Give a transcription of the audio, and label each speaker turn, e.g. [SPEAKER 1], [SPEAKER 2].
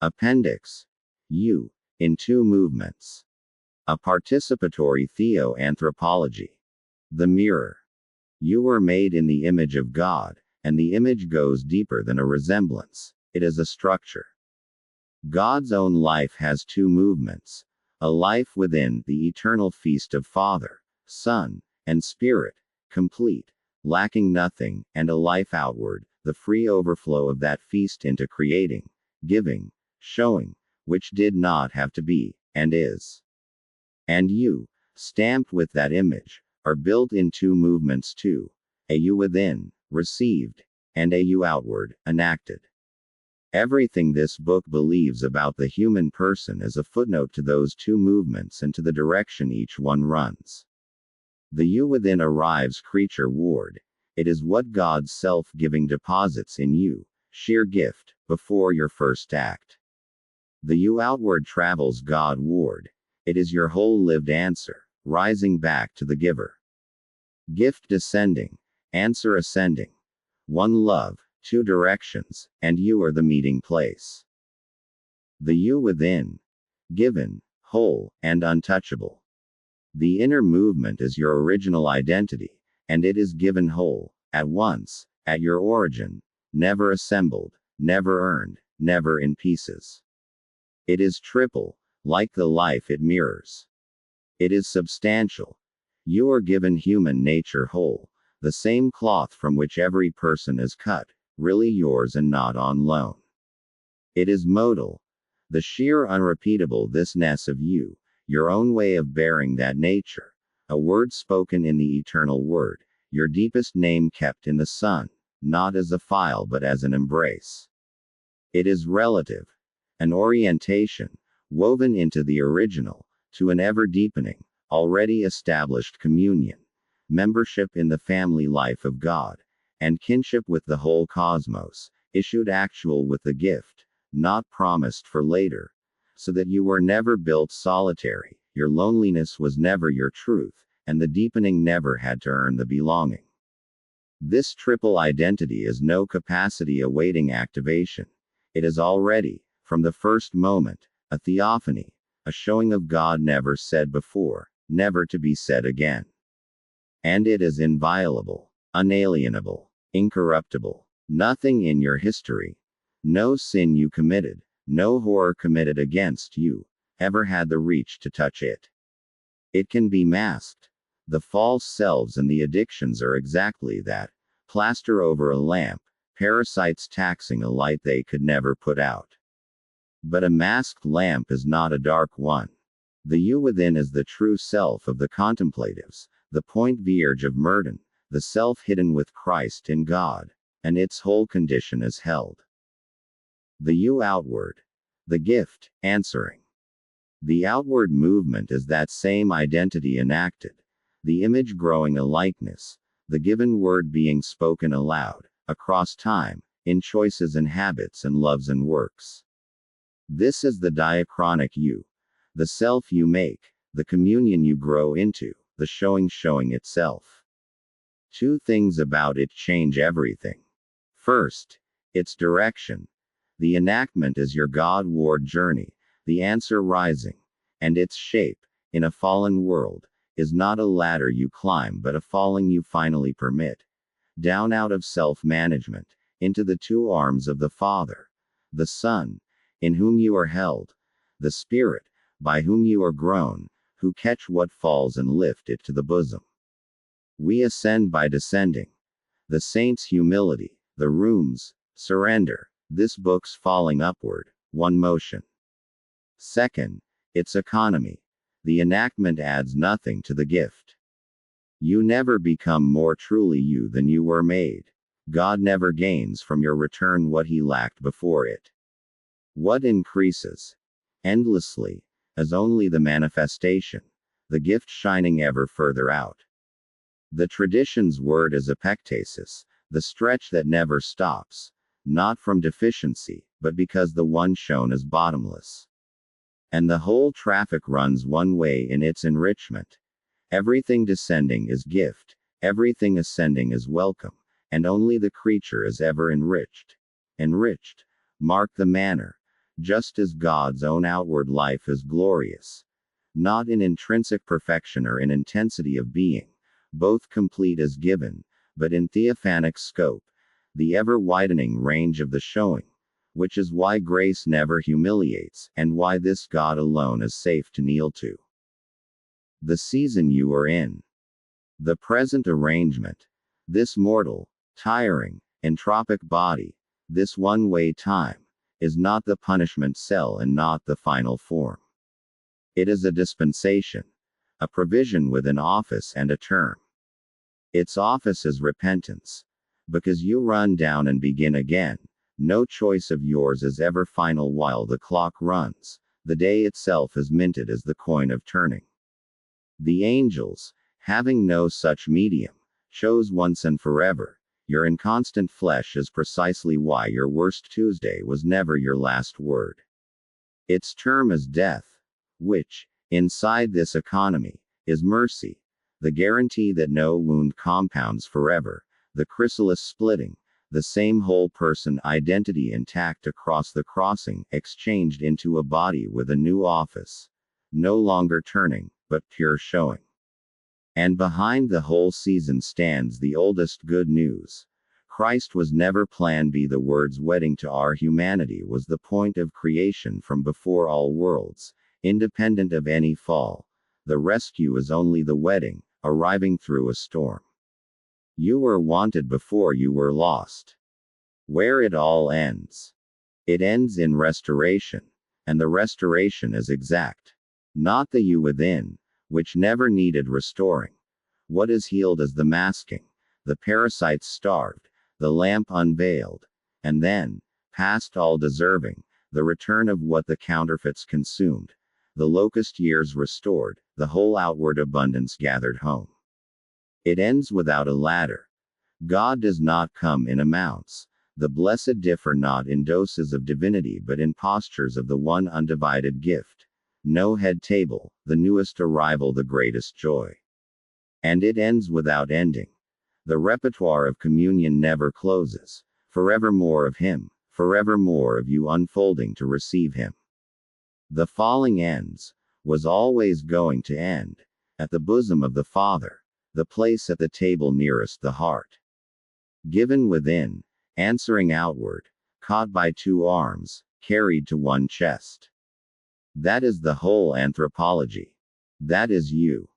[SPEAKER 1] Appendix. U. In two movements. A participatory Theoanthropology. The mirror. You were made in the image of God, and the image goes deeper than a resemblance. It is a structure. God's own life has two movements. A life within, the eternal feast of Father, Son, and Spirit, complete, lacking nothing, and a life outward, the free overflow of that feast into creating, giving, showing, which did not have to be, and is. And you, stamped with that image, are built in two movements too, a you within, received, and a you outward, enacted. Everything this book believes about the human person is a footnote to those two movements and to the direction each one runs. The you within arrives creature-ward. It is what God's self-giving deposits in you, sheer gift, before your first act. The you outward travels God-ward. It is your whole lived answer, rising back to the giver. Gift descending, answer ascending. One love, two directions, and you are the meeting place. The you within. Given, whole, and untouchable. The inner movement is your original identity, and it is given whole, at once, at your origin, never assembled, never earned, never in pieces. It is triple, like the life it mirrors. It is substantial. You are given human nature whole, the same cloth from which every person is cut, really yours and not on loan. It is modal, the sheer unrepeatable thisness of you, your own way of bearing that nature, a word spoken in the eternal word, your deepest name kept in the Son, not as a file but as an embrace. It is relative, an orientation, woven into the original, to an ever-deepening, already established communion, membership in the family life of God, and kinship with the whole cosmos, issued actual with the gift, not promised for later, so that you were never built solitary, your loneliness was never your truth, and the deepening never had to earn the belonging. This triple identity is no capacity awaiting activation. It is already, from the first moment, a theophany, a showing of God never said before, never to be said again. And it is inviolable, unalienable, incorruptible. Nothing in your history, no sin you committed, no horror committed against you, ever had the reach to touch it. It can be masked. The false selves and the addictions are exactly that, plaster over a lamp, parasites taxing a light they could never put out. But a masked lamp is not a dark one. The you within is the true self of the contemplatives, the point vierge of Merton, the self hidden with Christ in God, and its whole condition is held. The you outward. The gift, answering. The outward movement is that same identity enacted, the image growing a likeness, the given word being spoken aloud, across time, in choices and habits and loves and works. This is the diachronic you, the self you make, the communion you grow into, the showing itself. Two things about it change everything. First, its direction. The enactment is your God-ward journey, the answer rising, and its shape, in a fallen world, is not a ladder you climb but a falling you finally permit, down out of self-management, into the two arms of the Father, the Son, in whom you are held, the Spirit, by whom you are grown, who catch what falls and lift it to the bosom. We ascend by descending. The saint's humility, the room's surrender, this book's falling upward, one motion. Second, its economy. The enactment adds nothing to the gift. You never become more truly you than you were made. God never gains from your return what he lacked before it. What increases? Endlessly, as only the manifestation, the gift shining ever further out. The tradition's word is epectasis, the stretch that never stops, not from deficiency, but because the one shown is bottomless. And the whole traffic runs one way in its enrichment. Everything descending is gift, everything ascending is welcome, and only the creature is ever enriched. Enriched. Mark the manner. just as God's own outward life is glorious. Not in intrinsic perfection or in intensity of being, both complete as given, but in theophanic scope, the ever-widening range of the showing, which is why grace never humiliates, and why this God alone is safe to kneel to. The season you are in. The present arrangement. This mortal, tiring, entropic body, this one-way time, is not the punishment cell and not the final form. It is a dispensation, a provision with an office and a term. Its office is repentance. Because you run down and begin again, no choice of yours is ever final while the clock runs, the day itself is minted as the coin of turning. The angels, having no such medium, chose once and forever, your inconstant flesh is precisely why your worst Tuesday was never your last word. Its term is death, which, inside this economy, is mercy, the guarantee that no wound compounds forever, the chrysalis splitting, the same whole person identity intact across the crossing, exchanged into a body with a new office, no longer turning, but pure showing. And behind the whole season stands the oldest good news. Christ was never plan B. The word's wedding to our humanity was the point of creation from before all worlds, independent of any fall. The rescue is only the wedding, arriving through a storm. You were wanted before you were lost. Where it all ends. It ends in restoration, and the restoration is exact. Not the you within, which never needed restoring. What is healed is the masking, the parasites starved, the lamp unveiled, and then, past all deserving, the return of what the counterfeits consumed, the locust years restored, the whole outward abundance gathered home. It ends without a ladder. God does not come in amounts. The blessed differ not in doses of divinity but in postures of the one undivided gift. No head table, the newest arrival the greatest joy. And it ends without ending. The repertoire of communion never closes. Forevermore of Him, forevermore of you unfolding to receive Him. The falling ends, was always going to end, at the bosom of the Father, the place at the table nearest the heart. Given within, answering outward, caught by two arms, carried to one chest. That is the whole anthropology. That is you.